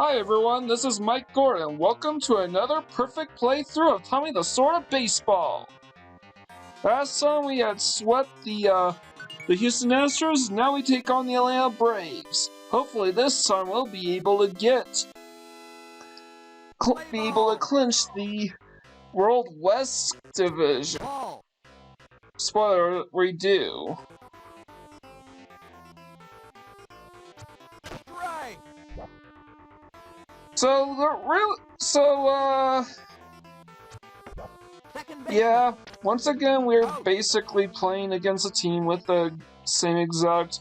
Hi everyone, this is Mike Gordon. Welcome to another perfect playthrough of Tommy Lasorda Baseball. Last time we had swept the Houston Astros, now we take on the Atlanta Braves. Hopefully this time we'll be able to clinch the World West Division. Spoiler, we do. Yeah, once again we're basically playing against a team with the same exact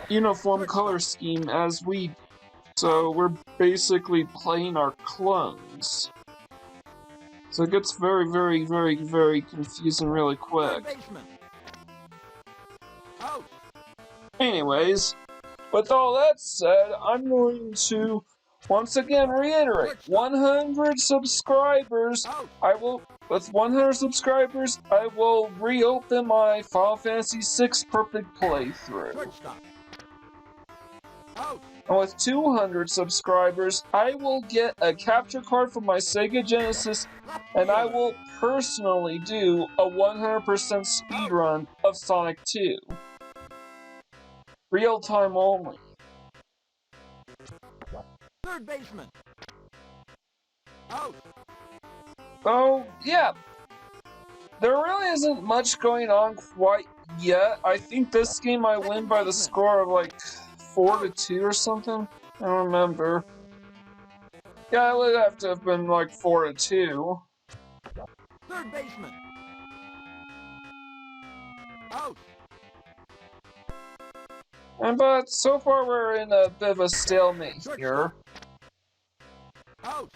uniform color scheme as we do. So we're basically playing our clones. So it gets very, very, very, very confusing really quick. Anyways, with all that said, I'm going to once again reiterate, 100 subscribers, with 100 subscribers, I will reopen my Final Fantasy VI Perfect playthrough. And with 200 subscribers, I will get a capture card from my Sega Genesis, and I will personally do a 100% speedrun of Sonic 2. Real time only. Third baseman. Out. Oh, yeah. There really isn't much going on quite yet. I think this game I win by the score of like 4-2 or something. I don't remember. Yeah, it would have to have been like 4-2. Third baseman. Out. But so far we're in a bit of a stalemate here. Out.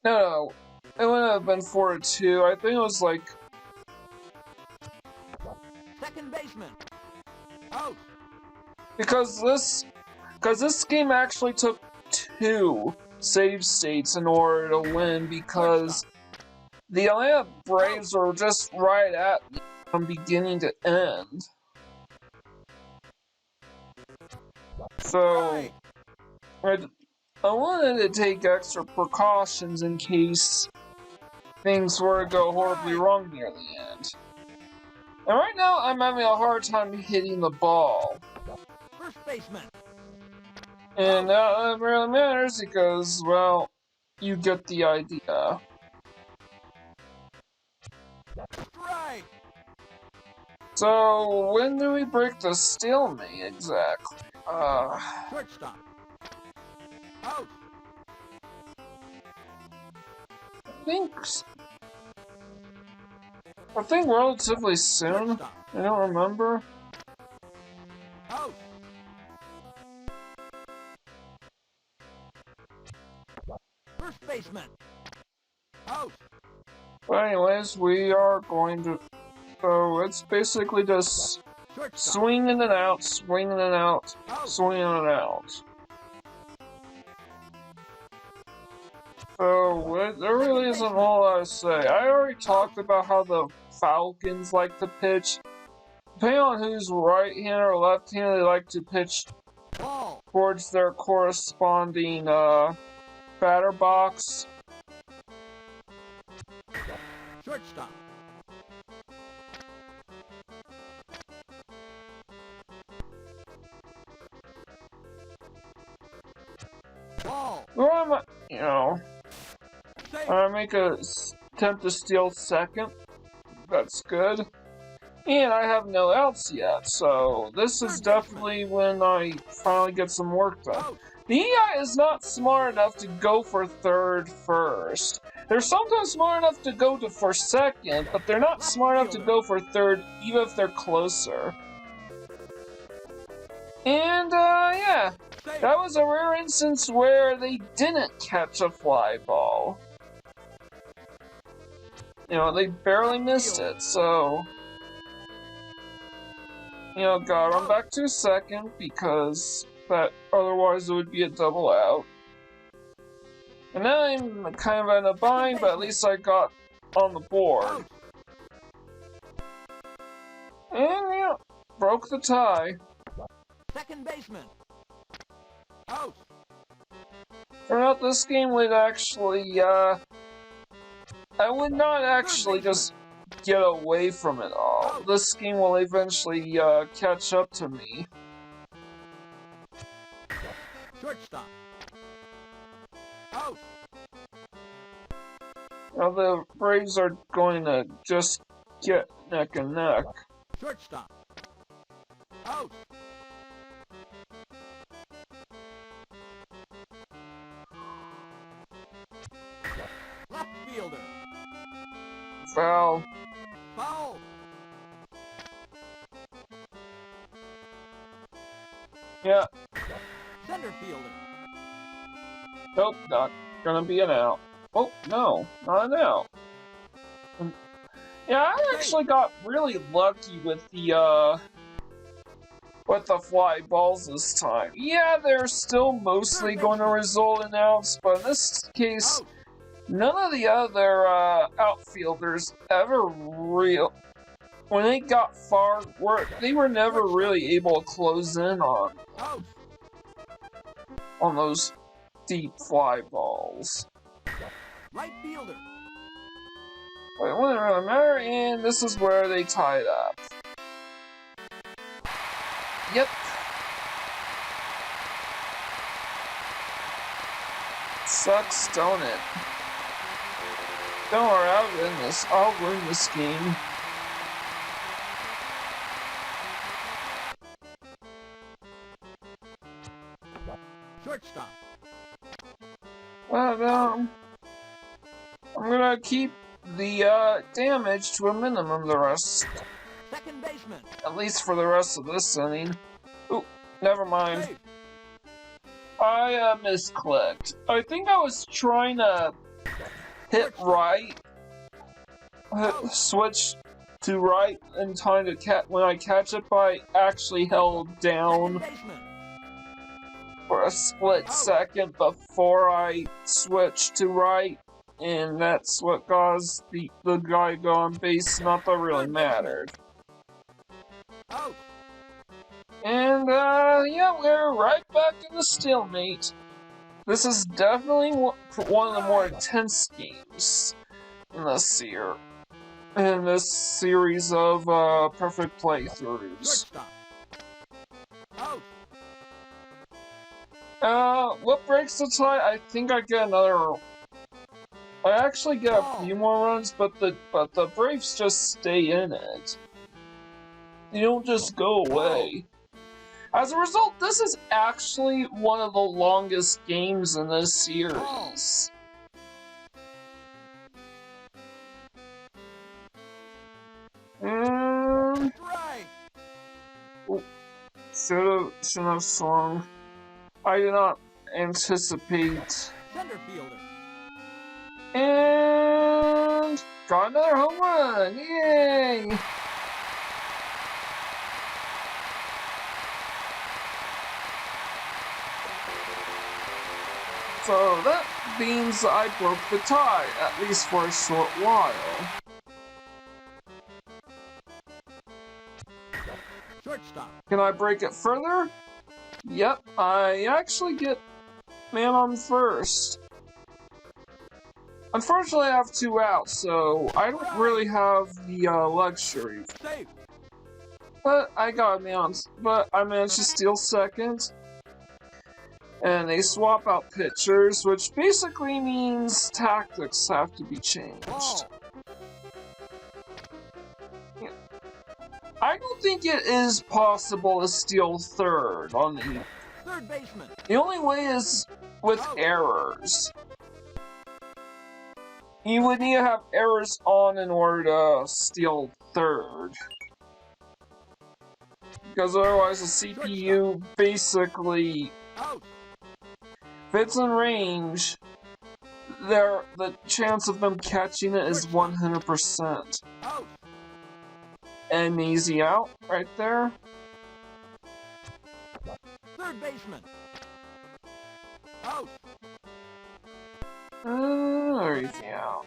No, it wouldn't have been 4-2. I think it was like. Second baseman. Out. Because this game actually took 2 save states in order to win, because the Atlanta Braves were just right at me from beginning to end. So I wanted to take extra precautions in case things were to go horribly wrong near the end. And right now I'm having a hard time hitting the ball. First baseman. And that really matters because, well, you get the idea. Right. So, when do we break the stalemate exactly? Shortstop. Out. I think relatively soon. I don't remember. Out. First baseman. Out. But anyways, we are going to. So it's basically just swinging it out, swinging it out, swinging it out. So there really isn't a whole lot to say. I already talked about how the Falcons like to pitch. Depending on who's right-handed or left-handed, they like to pitch towards their corresponding batter box. Shortstop. Ball. Well, I make a attempt to steal second. That's good. And I have no outs yet, so this is definitely when I finally get some work done. The EI is not smart enough to go for third first. They're sometimes smart enough to go for second, but they're not smart enough to go for third, even if they're closer. And, yeah. That was a rare instance where they didn't catch a fly ball. They barely missed it, so. Got run back to second because otherwise it would be a double out. And now I'm kind of in a bind, but at least I got on the board. And broke the tie. Second baseman. Out. Turn out this game would actually, I would not actually just get away from it all. This game will eventually, catch up to me. Shortstop. Out. Now the Braves are going to just get neck and neck. Shortstop. Out. Left fielder. Foul. Foul. Yeah. Center fielder. Nope, not gonna be an out. Oh, no, not an out. Yeah, I actually got really lucky with the fly balls this time. Yeah, they're still mostly going to result in outs, but in this case, none of the other outfielders ever when they got far, they were never really able to close in on those deep fly balls. Right fielder. But it wouldn't really matter, and this is where they tied up. Yep. Sucks, don't it? Don't worry, I'll win this. I'll win this game. Shortstop. But, I'm gonna keep the damage to a minimum the rest. Second baseman. At least for the rest of this inning. Ooh, never mind. I misclicked. I think I was trying to hit right, switch to right in time to when I catch it, but I actually held down for a split second before I switched to right, and that's what caused the guy go on base, not that really mattered. And, yeah, we're right back in the stalemate. This is definitely one of the more intense games in this series of, perfect playthroughs. What breaks the tie? I think I get another... I actually get a few more runs, but the Braves just stay in it. They don't just go away. As a result, this is actually one of the longest games in this series. Shouldn't have swung. I did not anticipate. Center fielder. And got another home run! Yay! So that means I broke the tie, at least for a short while. Shortstop. Can I break it further? Yep, I actually get man on first. Unfortunately, I have 2 outs, so I don't really have the luxury. But I got a man on, but I managed to steal second. And they swap out pitchers, which basically means tactics have to be changed. I don't think it is possible to steal third on the... Third baseman. The only way is with errors. You would need to have errors on in order to steal third. Because otherwise the CPU basically... If it's in range, the chance of them catching it is 100%. An easy out right there. Third baseman. Out. Easy out.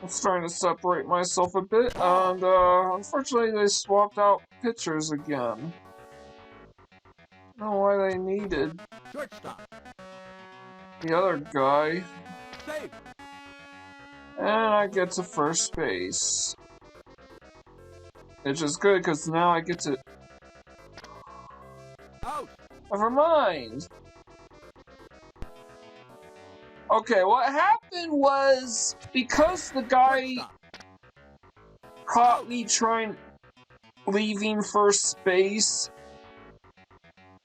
I'm starting to separate myself a bit, and unfortunately they swapped out pitchers again. I don't know why they needed Shortstop. the other guy. Safe. And I get to first base. Which is good because now I get to. Out. Never mind. Okay, what happened was because the guy Shortstop. caught me leaving first base,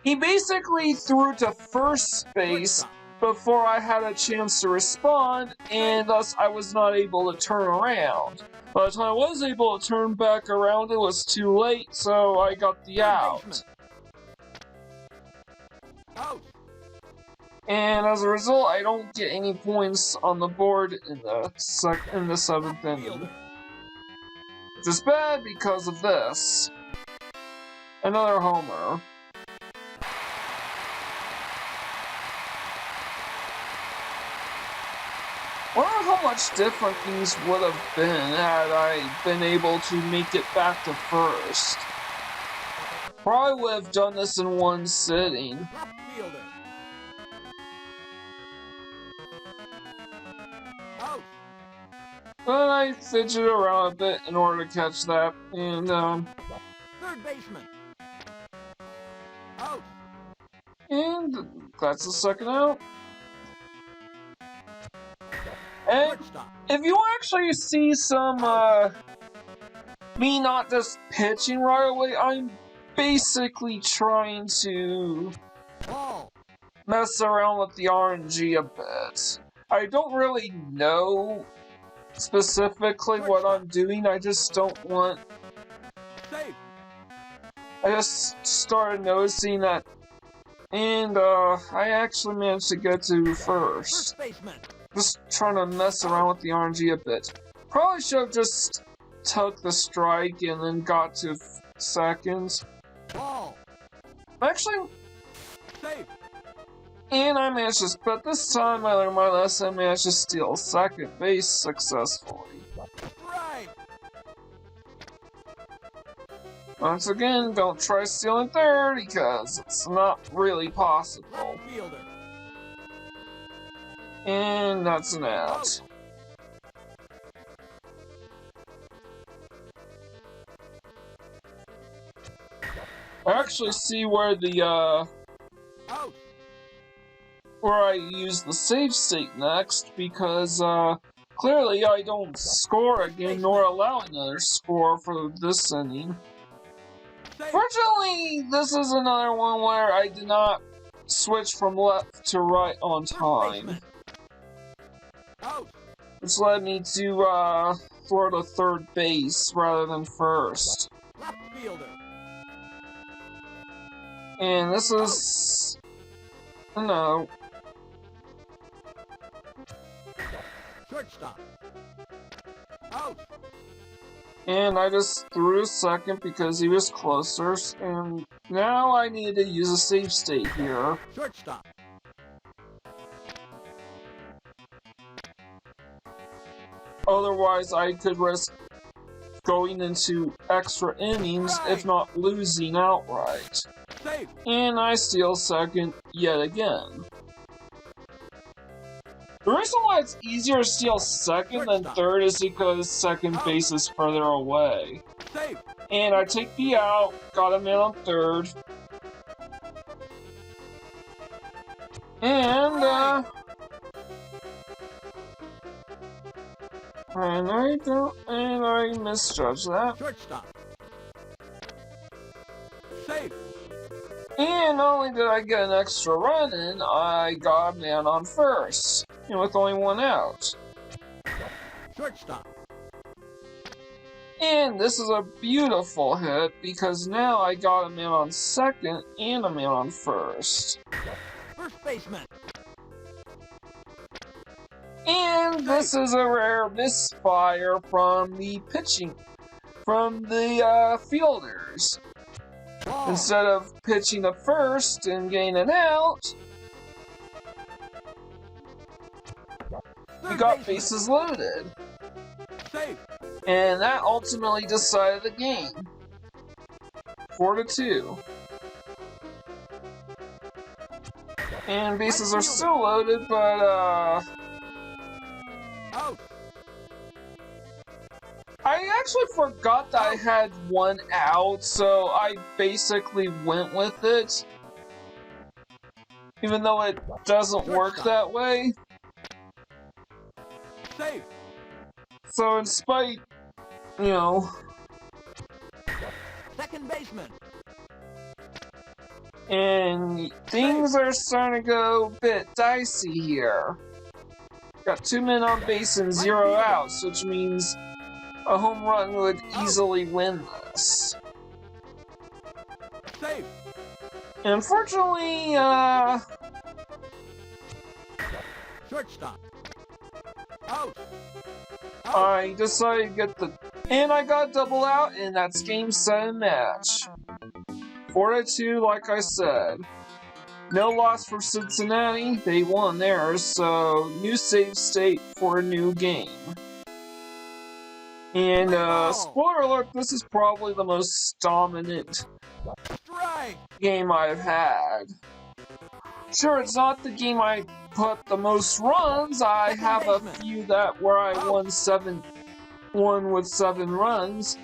he basically threw to first base Shortstop. before I had a chance to respond, and thus I was not able to turn around. By the time I was able to turn back around, it was too late, so I got the Third out. baseman. Out. And as a result, I don't get any points on the board in the seventh inning. Fielder. Which is bad because of this. Another homer. I wonder how much different things would have been had I been able to make it back to first. Probably would have done this in one sitting. Left fielder. Out. But I fidgeted around a bit in order to catch that, and Third baseman. Out. that's the second out. And Shortstop. if you actually see some me not just pitching right away, I'm basically trying to Ball. mess around with the RNG a bit. I don't really know specifically what I'm doing, I just don't want. Safe. I just started noticing that, and I actually managed to get to first. First baseman. Just trying to mess around with the RNG a bit. Probably should have just took the strike and then got to second. Ball. Actually, Safe. and I managed to, but this time I learned my lesson, I managed to steal second base successfully. Right. Once again, don't try stealing third because it's not really possible. Left fielder. And that's an out. I actually see where the Out. where I use the save state next because clearly I don't score again nor allow another score for this inning. Safe. Fortunately, this is another one where I did not switch from left to right on First time, baseman. Out. which led me to throw to third base rather than first. Left fielder. And this is no. Shortstop. Out. And I just threw to second because he was closer, and now I need to use a save state here. Shortstop. Otherwise, I could risk going into extra innings, if not losing outright. Safe. And I steal second yet again. The reason why it's easier to steal second than third is because second base is further away. Safe. And I take the out, got a man on third. And I misjudged that. Shortstop. Safe. And not only did I get an extra run in, I got a man on first, and with only one out. Shortstop. And this is a beautiful hit because now I got a man on second and a man on first. First baseman. And this is a rare misfire from the fielders. Ball. Instead of pitching to first and getting an out, we Third got baseman. bases loaded. Safe. And that ultimately decided the game. 4-2. And bases are still loaded, but Out. I actually forgot that I had one out, so I basically went with it. Even though it doesn't work that way. Safe. So in spite, you know... Second baseman. And things are starting to go a bit dicey here. Got 2 men on base and 0 outs, which means a home run would easily win this. Safe. Unfortunately, Shortstop. Out. I decided to get the... And I got double out, and that's game, set, and match. 4-2, like I said. No loss for Cincinnati, they won theirs, so new save state for a new game. And, spoiler alert, this is probably the most dominant game I've had. Sure, it's not the game I put the most runs. I have a few that where I won with 7 runs.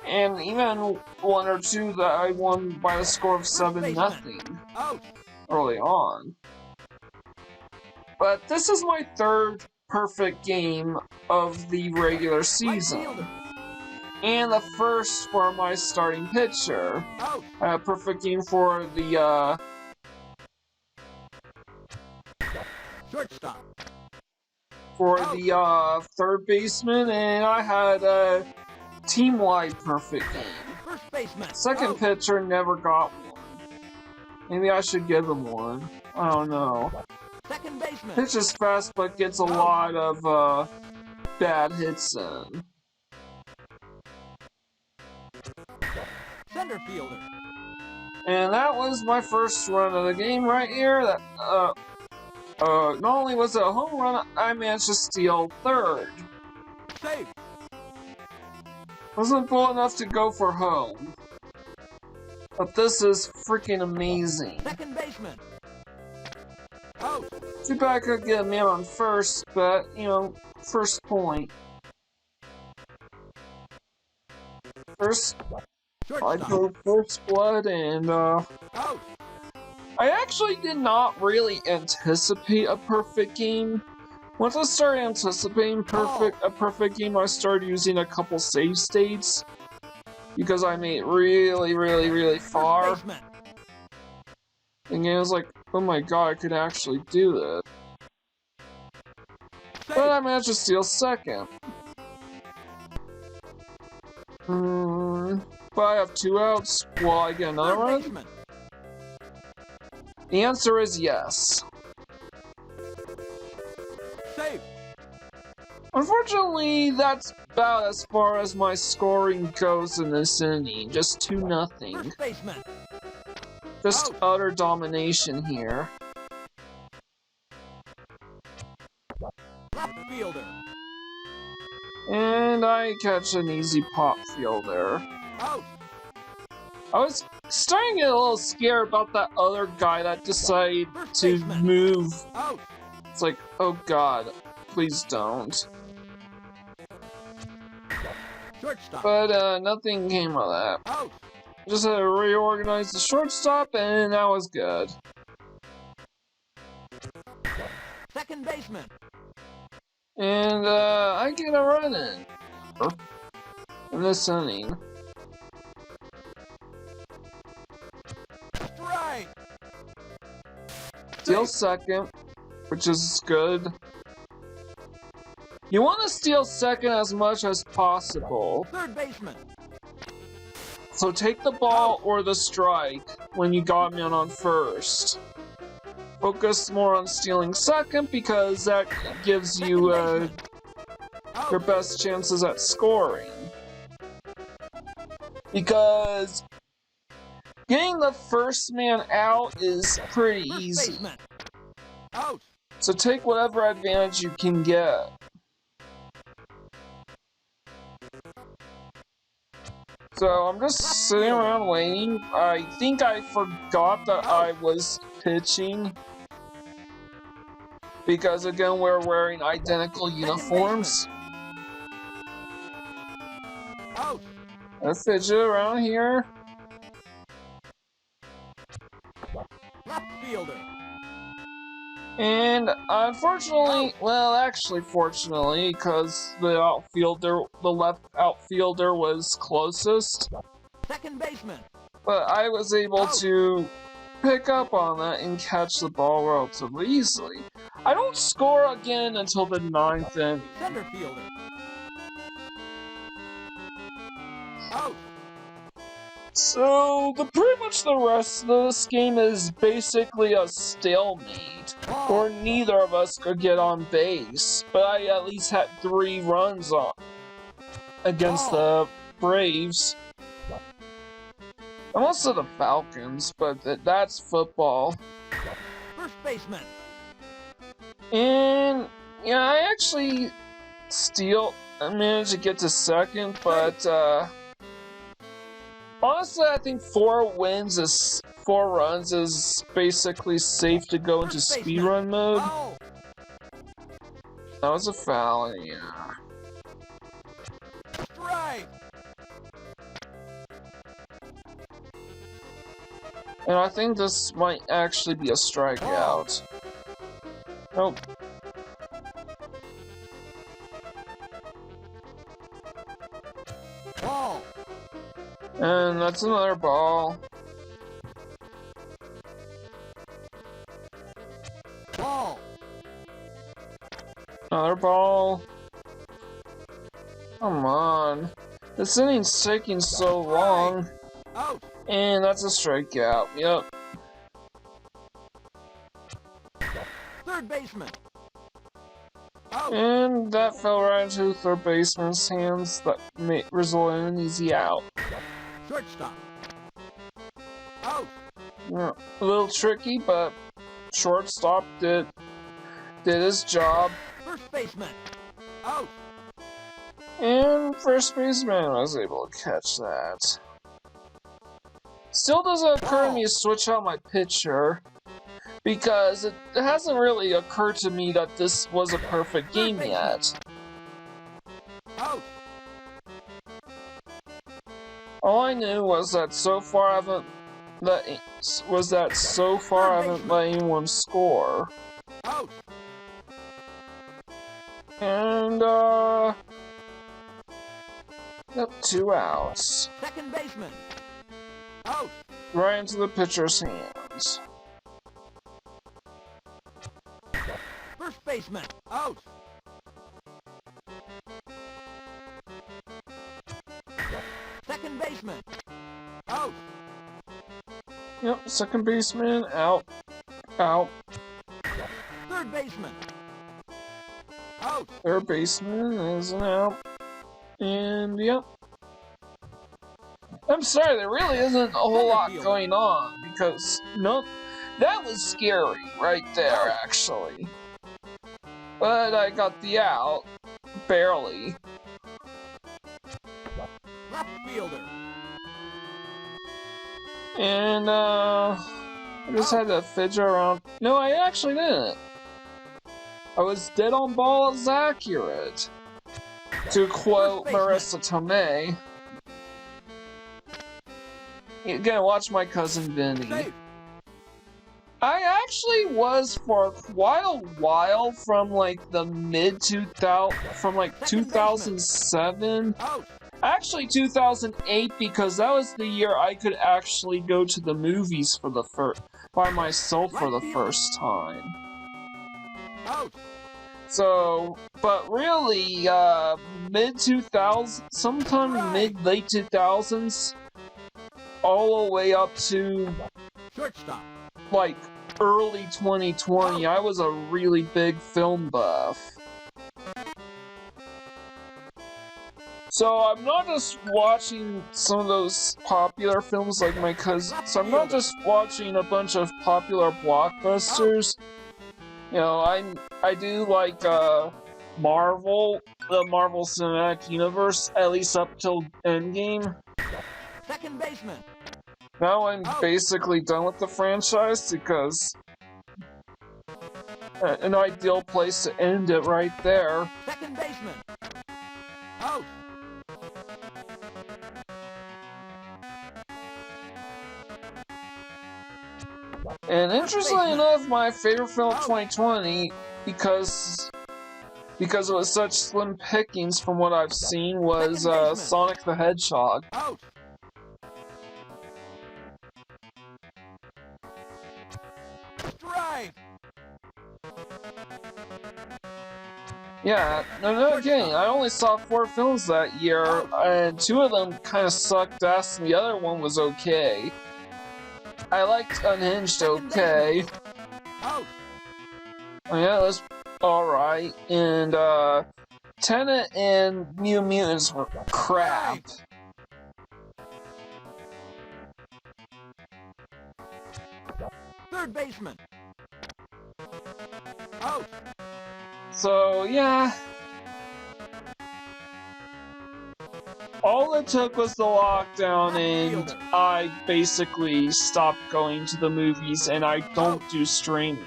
And even 1 or 2 that I won by a score of 7-0 early on. But this is my 3rd perfect game of the regular season. And the first for my starting pitcher. A perfect game for the Shortstop. For the 3rd baseman, and I had a team-wide perfect game. First baseman. Second pitcher never got one. Maybe I should give him one. I don't know. Second baseman. Pitches fast, but gets a lot of bad hits in. Center fielder. And that was my first run of the game right here. That not only was it a home run, I managed to steal 3rd. Safe. Wasn't full enough to go for home. But this is freaking amazing. Second baseman. Out. Too bad I could get a man on first, but, you know, first point. I go first blood, and, Out. I actually did not really anticipate a perfect game. Once I started anticipating a perfect game, I started using a couple save states. Because I made it really far. And I was like, oh my god, I could actually do this. But I managed to steal 2nd. But I have 2 outs. Will I get another run? The answer is yes. Safe. Unfortunately, that's about as far as my scoring goes in this inning. Just 2-0. Just utter domination here. Left fielder. And I catch an easy pop fielder. Out. I was starting to get a little scared about that other guy that decided to move. Out. It's like, oh god, please don't. Shortstop. But nothing came of that. Out. Just had to reorganize the shortstop, and that was good. Second baseman. And I get a run in this inning. Strike. Steal 2nd, which is good. You want to steal 2nd as much as possible. Third baseman. So take the ball or the strike when you got me on first. Focus more on stealing 2nd because that gives you your best chances at scoring. Because getting the first man out is pretty easy. Out. So take whatever advantage you can get. So I'm just sitting around waiting. I think I forgot that I was pitching. Because again, we're wearing identical uniforms. Out. Let's fidget around here. Left fielder. And unfortunately, well, actually, fortunately, because the left outfielder was closest, Second baseman. but I was able to pick up on that and catch the ball relatively easily. I don't score again until the 9th inning. Center fielder. Out. So, pretty much the rest of this game is basically a stalemate, or neither of us could get on base, but I at least had 3 runs on against the Braves. I'm also the Falcons, but that's football. First baseman. And, yeah, I actually managed to get to second, but, honestly, I think 4 runs is basically safe to go into speedrun mode. That was a foul, yeah. Strike. And I think this might actually be a strikeout. Nope. Ball. And that's another ball. Ball. Another ball. Come on. This inning's taking so long. Out. And that's a strikeout. Yep. Third baseman. Out. And that fell right into third baseman's hands. That resulted in an easy out. Shortstop. Out. Yeah, a little tricky, but shortstop did his job. First baseman. Out. And first baseman was able to catch that. Still doesn't occur to me to switch out my pitcher, because it hasn't really occurred to me that this was a perfect game yet. Out. All I knew was that so far I haven't let anyone score. Out. And yep, 2 outs. Second baseman. Out. Right into the pitcher's hands. First baseman. Out. Second baseman. Out. Yep, second baseman, out. Out. Third baseman. Out. Third baseman is an out. And yep. I'm sorry, there really isn't a whole lot going on, because that was scary right there, actually. But I got the out, barely. Left fielder. And I just had to fidget around. No, I actually didn't. I was dead on ball as accurate. To quote Marissa Tomei. Again, watch my cousin Vinny. I actually was for quite a while from like the from like 2007. Actually 2008, because that was the year I could actually go to the movies by myself for the first time. So, but really, mid-2000s, sometime mid-late 2000s, all the way up to, like, early 2020, I was a really big film buff. So I'm not just watching some of those popular films like my cousin, so I'm not just watching a bunch of popular blockbusters. You know, I do like Marvel, the Marvel Cinematic Universe, at least up till Endgame. Second baseman. Now I'm basically done with the franchise because an ideal place to end it right there. Second baseman. Out. And interestingly enough, my favorite film of 2020, because it was such slim pickings from what I've seen, was Sonic the Hedgehog. Out. Strike. Yeah, no kidding. I only saw 4 films that year, and 2 of them kind of sucked ass, and the other one was okay. I liked Unhinged okay. Out. Oh, yeah, that's alright. And, Tenet and New Mutants were crap. Third baseman. Out. So, yeah. All it took was the lockdown, and I basically stopped going to the movies, and I don't do streaming.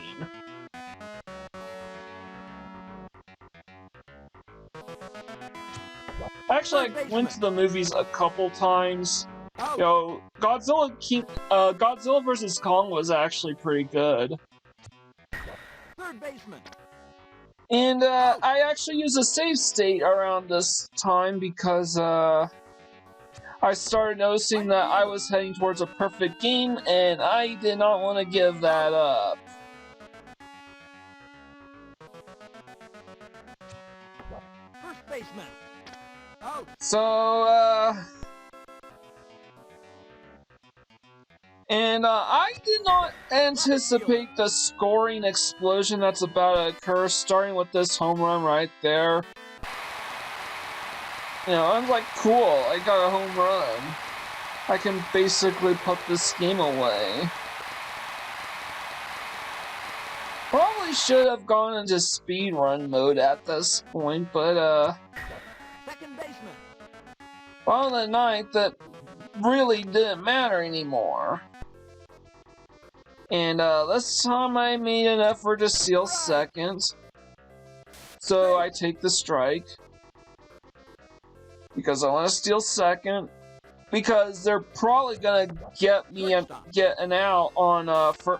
Actually, I went to the movies a couple times. You know, Godzilla vs. Kong was actually pretty good. Third baseman. And I actually used a save state around this time because I started noticing that I was heading towards a perfect game, and I did not want to give that up. First baseman. Out. So, and I did not anticipate the scoring explosion that's about to occur, starting with this home run right there. You know, I'm like, cool, I got a home run. I can basically put this game away. Probably should have gone into speedrun mode at this point, but, Second baseman. on the ninth, that really didn't matter anymore. And this time I made an effort to steal second. So I take the strike. Because I want to steal second. Because they're probably gonna get me get an out on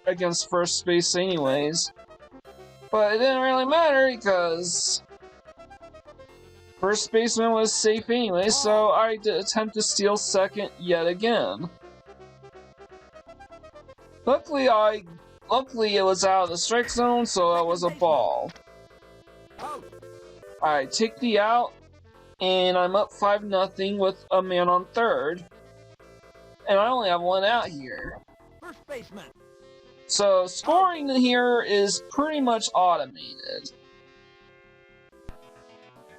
against first base anyways. But it didn't really matter because first baseman was safe anyway, so I attempt to steal second yet again. Luckily it was out of the strike zone, so it was a ball. I take the out, and I'm up 5-0 with a man on third. And I only have 1 out here. First baseman. So scoring here is pretty much automated.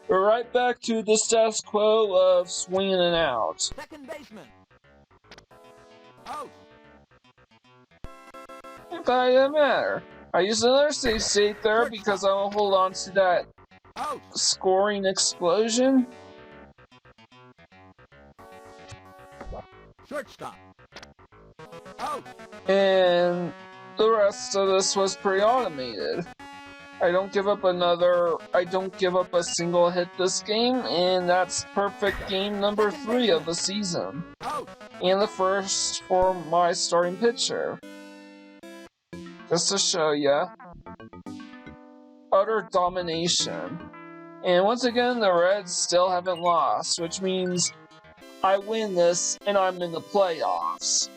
We're right back to the status quo of swinging and out. Second baseman. Out. But it didn't matter. I used another save state there because I will hold on to that scoring explosion. Shortstop. Out. And the rest of this was pretty automated. I don't give up a single hit this game, and that's perfect game number 3 of the season. Out. And the first for my starting pitcher. Just to show ya. Utter domination. And once again, the Reds still haven't lost, which means I win this and I'm in the playoffs.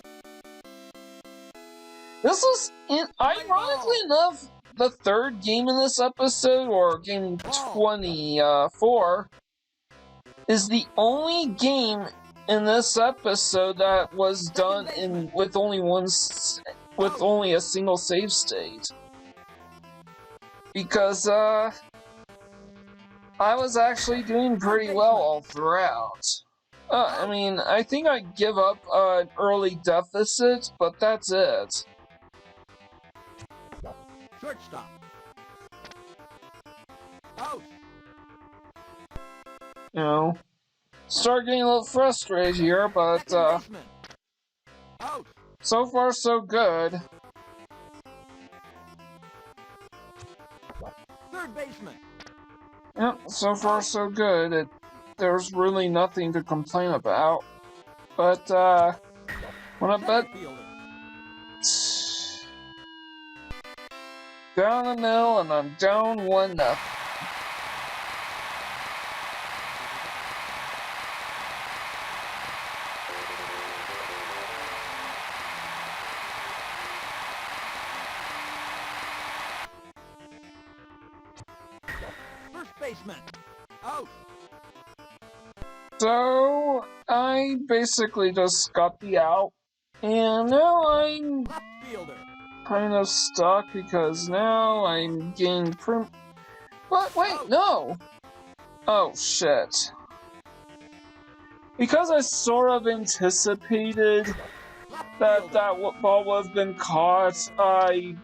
This is, ironically enough, the 3rd game in this episode, or game 24, is the only game in this episode that was done with only a single save state. Because, I was actually doing pretty well all throughout. I mean, I think I give up an early deficit, but that's it. Shortstop. Out. You know, start getting a little frustrated here, but Second baseman. Out. so far so good. Third baseman. Yep, so far so good. There's really nothing to complain about. But when I bet Center fielder. down the middle and I'm down 1-0. First baseman. Out. So I basically just got the out, and now I'm Left fielder. kind of stuck because now I'm getting What? Wait, no! Oh shit. Because I sort of anticipated that ball would have been caught, my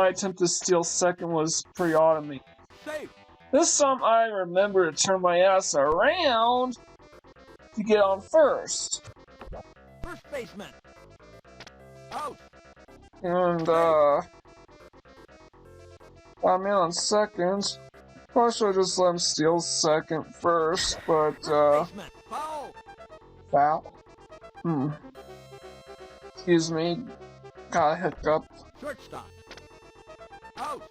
attempt to steal second was pretty automated. Safe. This time I remember to turn my ass around to get on first. First baseman. Out. And, I'm in on second. Probably should have just let him steal second first, but, First baseman. Foul. foul? Excuse me. Got a hiccup. Shortstop. Out.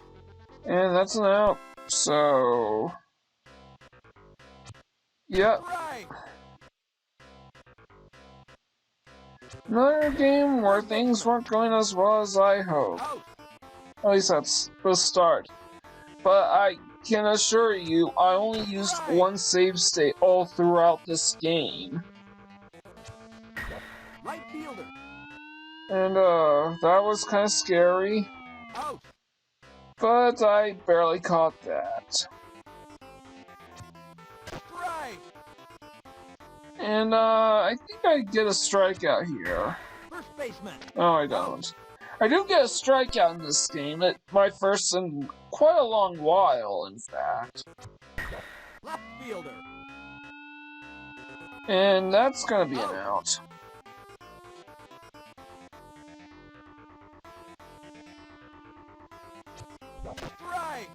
And that's an out. So... Yep. Right. Another game where things weren't going as well as I hoped. Out. At least that's the start. But I can assure you, I only used one save state all throughout this game. Right fielder. And, that was kind of scary. Out. But I barely caught that. Right. And, I think I get a strikeout here. First baseman. No, I don't. I do get a strikeout in this game. My first in quite a long while, in fact. Left fielder. And that's gonna be an out. Right.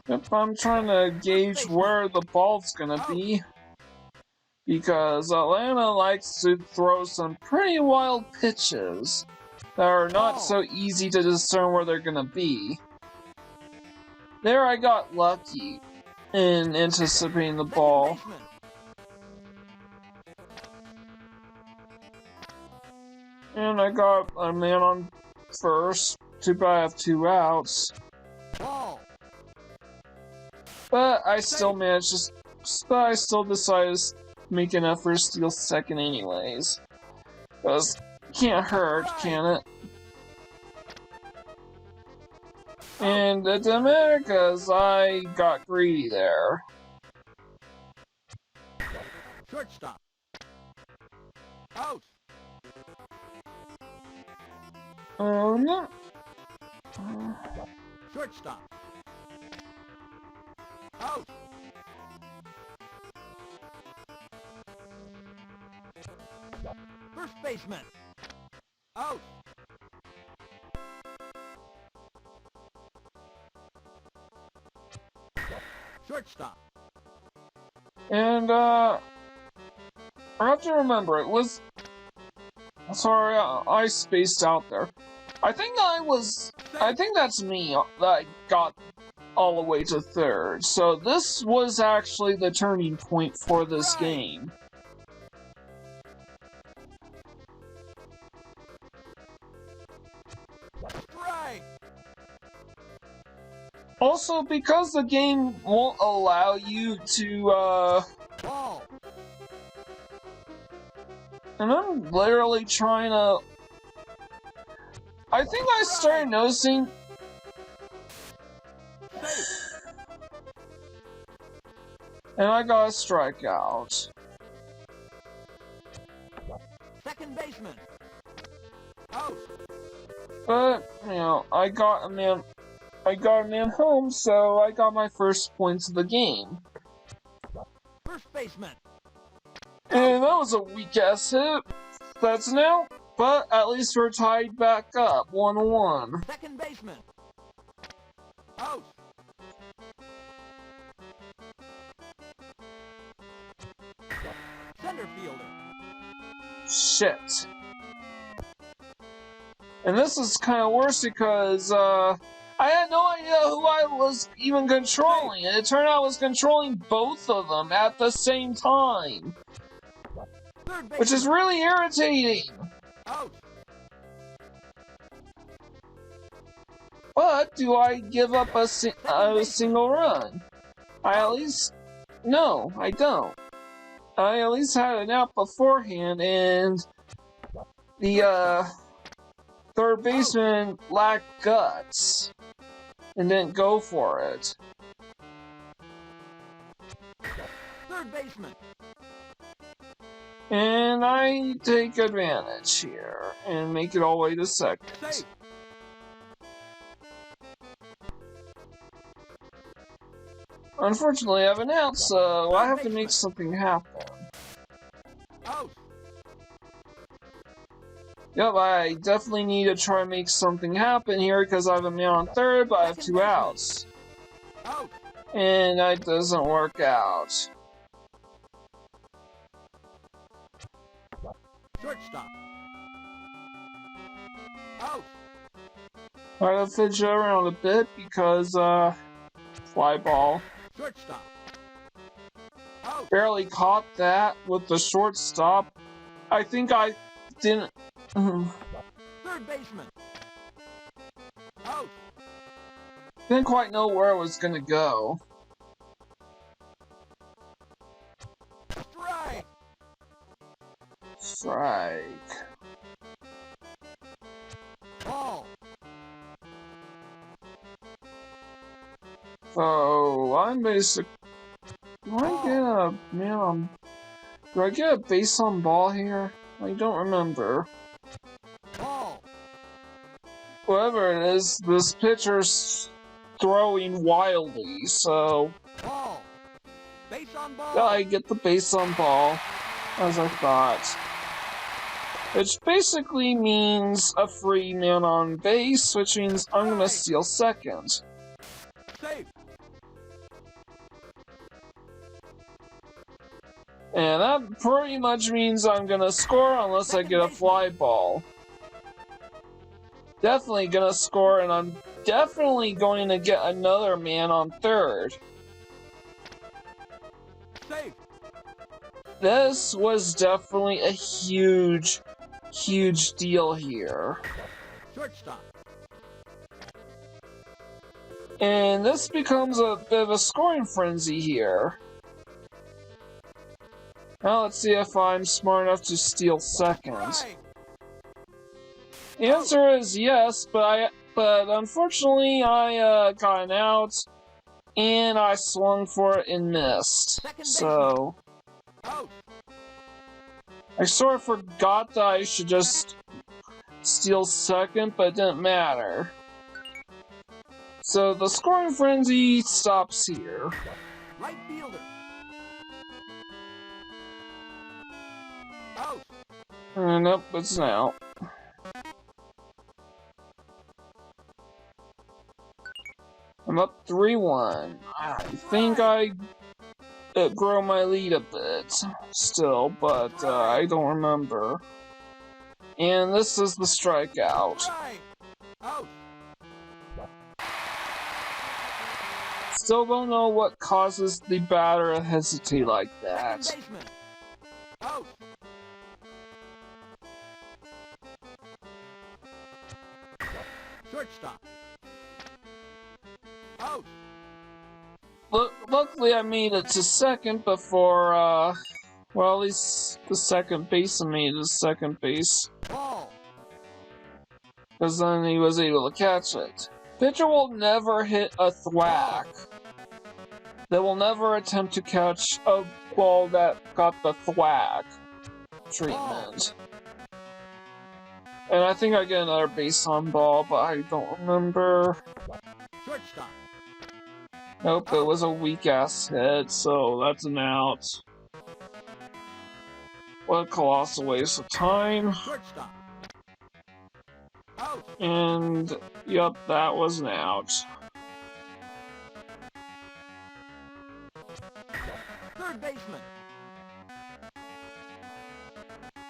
Yep, I'm trying to gauge where the ball's gonna be. Because Atlanta likes to throw some pretty wild pitches that are not so easy to discern where they're gonna be. There I got lucky in anticipating the ball. Second baseman. And I got a man on first. Too bad I have 2 outs. Ball. But I still decided to make an effort to steal second anyways. Because can't hurt, can it? And the Americas, I got greedy there. Shortstop. Out. Oh no. Shortstop. Out. First baseman. Out. Shortstop. And I have to remember, it was... Sorry, I spaced out there. I think that's me that I got all the way to third. So this was actually the turning point for this game. Right. Also, because the game won't allow you to, Ball. and I'm literally trying to... I think I started noticing... And I got a strikeout. Second baseman. Out. But, you know, I got a man... I got a man home, so I got my first points of the game. First baseman. And that was a weak-ass hit. That's an out, but at least we're tied back up, 1-1. Second baseman. Out. Center fielder. Shit. And this is kind of worse because, I had no idea who I was even controlling. And it turned out I was controlling both of them at the same time. Third baseman. Which is really irritating. Out. But do I give up a single run? I at least... No, I don't. I at least had an out beforehand, and the third baseman lacked guts and didn't go for it. Third baseman. And I take advantage here and make it all the way to second. Safe. Unfortunately, I have an out, so I have to make something happen. Out. Yep, I definitely need to try and make something happen here because I have a man on third, but I have 2 outs. Out. And that doesn't work out. Shortstop. Out. I gotta fidget around a bit because, fly ball. Shortstop. Out. Barely caught that with the shortstop. I think I didn't... Third baseman. Out. Didn't quite know where it was gonna go. Strike. Strike. Ball. So, I'm basically... Do I get a man on... Do I get a base on ball here? I don't remember. Ball. Whatever it is, this pitcher's throwing wildly, so... Ball. Base on ball. Yeah, I get the base on ball, as I thought. Which basically means a free man on base, which means I'm gonna steal second. Safe. And that pretty much means I'm gonna score unless I get a fly ball. Definitely gonna score, and I'm definitely going to get another man on third. Safe. This was definitely a huge deal here. Shortstop. And this becomes a bit of a scoring frenzy here. Now let's see if I'm smart enough to steal second. Strike. The answer is yes, but unfortunately I got an out, and I swung for it and missed. So Out. I sort of forgot that I should just steal second, but it didn't matter. So the scoring frenzy stops here. Right fielder. Out. And nope, it's an out. I'm up 3-1. I think I grow my lead a bit still, but I don't remember. And this is the strikeout. Strike. Out. Still don't know what causes the batter to hesitate like that. Second baseman. Out. Shortstop. Out. Luckily I made it to second before, well, at least the second baseman made it to second base. Ball. Because then he was able to catch it. Pitcher will never hit a thwack. They will never attempt to catch a ball that got the thwack treatment. And I think I get another base on ball, but I don't remember. Shortstop. Shortstop. Nope, it was a weak-ass hit, so that's an out. What a colossal waste of time. Shortstop. Out. And, yep, that was an out. Third baseman.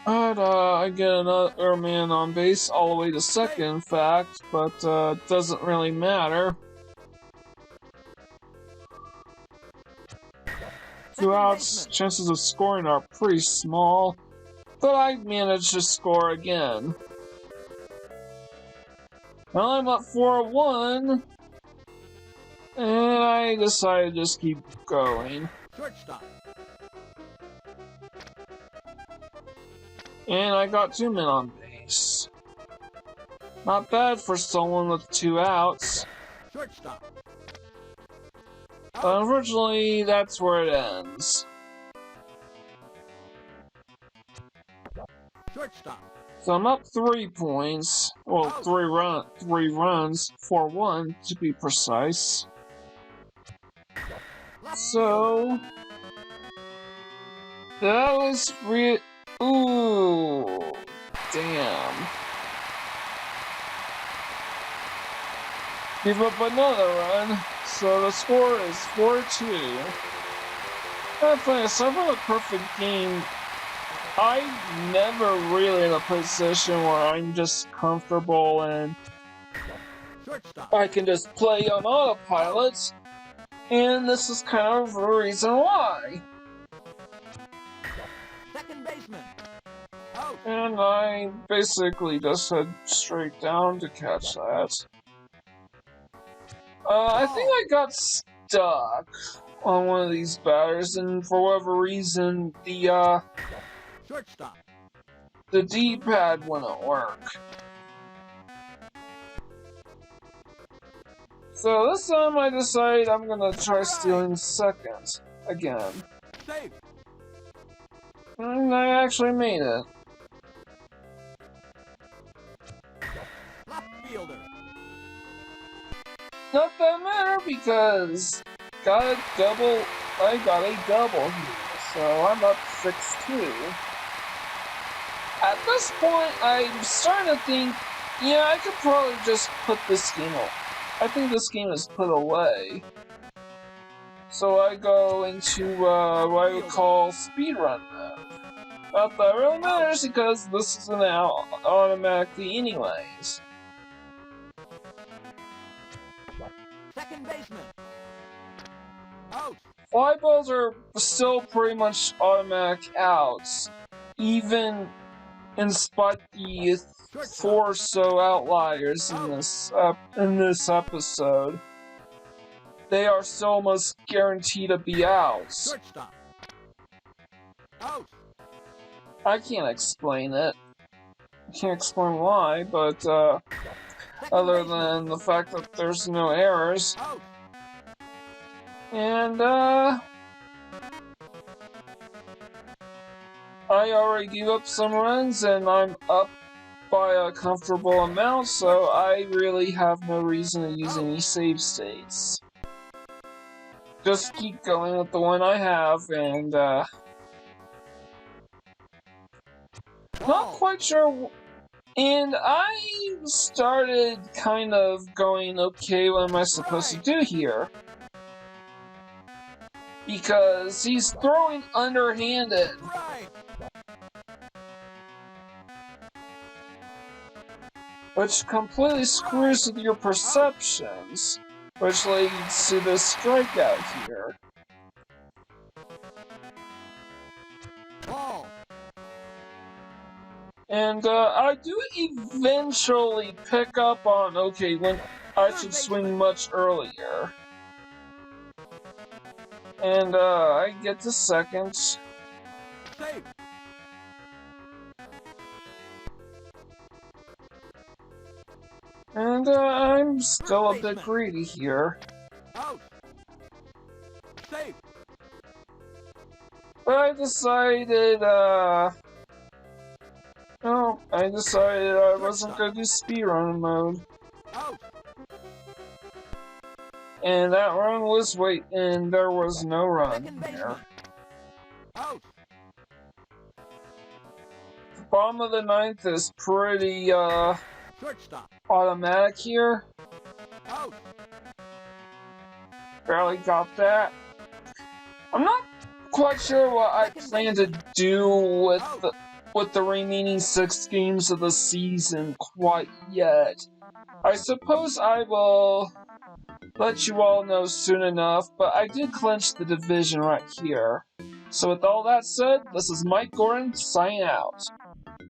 But, I get another man on base all the way to second, in fact, but, it doesn't really matter. 2 outs, chances of scoring are pretty small, but I managed to score again. Well, I'm up 4-1, and I decided to just keep going. Shortstop. And I got 2 men on base. Not bad for someone with 2 outs. Shortstop. But unfortunately, that's where it ends. Shortstop. So I'm up 3 points. Well, 3 runs, 4-1 to be precise. So that was ooh, damn. Give up another run. So the score is 4-2. If I have a perfect game, I'm never really in a position where I'm just comfortable and Shortstop. I can just play on autopilot. And this is kind of the reason why. Second baseman. Out. And I basically just head straight down to catch that. I think I got stuck on one of these batters, and for whatever reason, Shortstop. the D-pad wouldn't work. So this time I decide I'm gonna try stealing second again. Safe. And I actually made it. Left fielder. Not that matter because I got a double here, so I'm up 6-2. At this point, I'm starting to think, yeah, I could probably just put this game away. I think this game is put away. So I go into what I would call speedrun mode. Not that it really matters because this is an out automatically anyways. Second baseman. Out. Fly balls are still pretty much automatic outs, even in spite the 4 or so outliers in this episode. They are still almost guaranteed to be outs. Shortstop. Out. I can't explain it. I can't explain why, but other than the fact that there's no errors. Out. And I already gave up some runs and I'm up by a comfortable amount, so I really have no reason to use any save states. Just keep going with the one I have, and not quite sure. And I started kind of going, okay, what am I supposed to do here? Because he's throwing underhanded. Right. Which completely screws with your perceptions, which leads to this strikeout here. Ball. And I do eventually pick up on, okay, when I should swing much earlier. And I get to second. Safe. And I'm still a bit greedy here. Out. Safe. But I decided, no, I decided I wasn't gonna do speedrun mode. Out. And that run was and there was no run Second here. baseman. Out. Bottom of the ninth is pretty Shortstop. automatic here. Out. Barely got that. I'm not quite sure what I plan to do with the remaining 6 games of the season quite yet. I suppose I will let you all know soon enough, but I did clinch the division right here. So with all that said, this is Mike Gordon signing out.